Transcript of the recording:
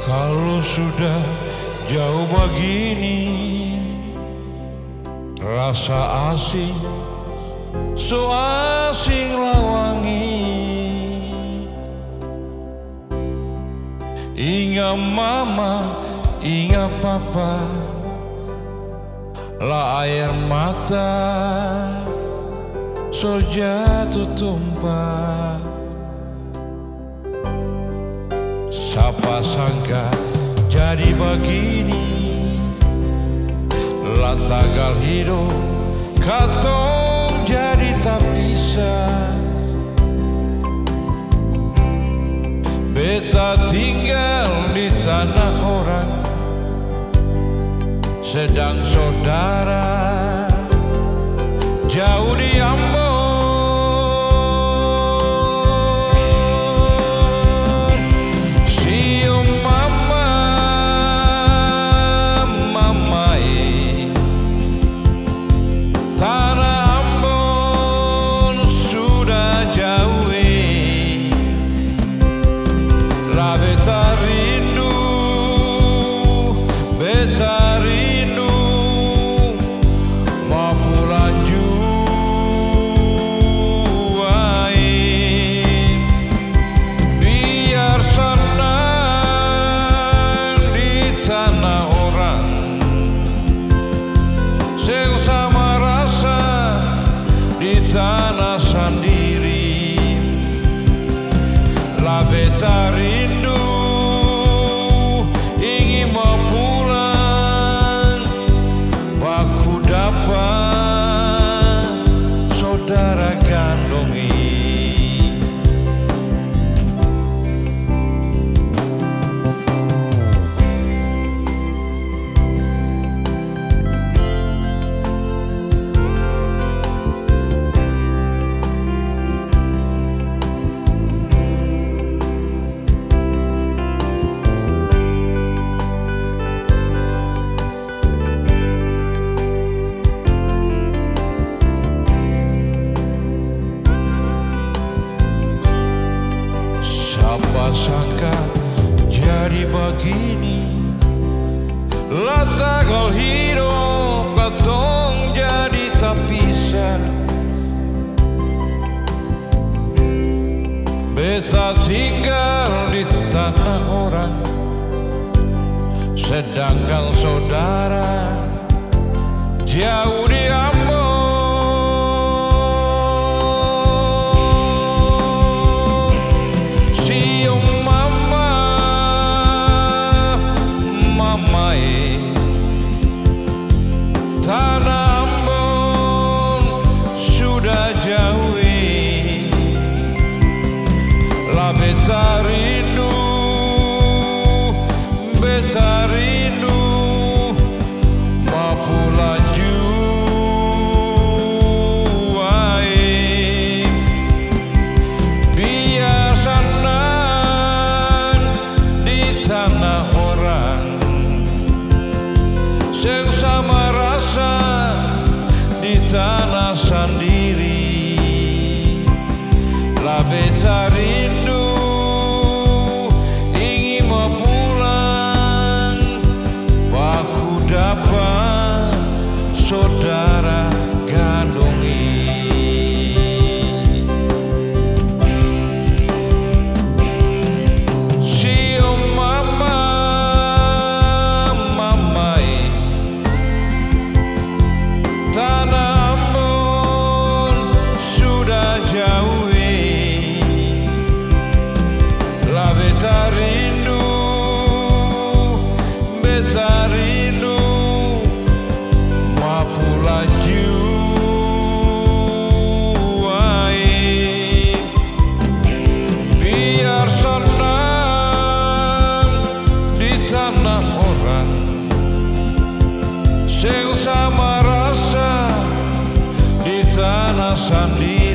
Kalau sudah jauh begini, rasa asing, so asing lawangi. Ingat mama, ingat papa, lah air mata so jatuh tumpah. Siapa sangka jadi begini, lah tagal hidup katong jadi tak bisa. Beta tinggal di tanah orang, sedang saudara jauh di Ambon. Tanah sendiri, lah beta rindu ingin mau pulang, baku dapat saudara gandongi. Siapa sangka jadi begini, lah tagal hidup katong jadi tak bisa. Beta tinggal di tanah orang, sedangkan saudara jauh di Ambon. Tanah Ambon sudah jauh, lah beta rindu mau pulang jua. Biar senang di tanah orang, sama rasa di tanah sendiri, lah beta rindu ingin mau pulang, baku dapat saudara gandongi. Tanah Ambon sudah jauh, lah beta rindu mau pulang jua. Biar senang di tanah orang, sama rasa di tanah sendiri.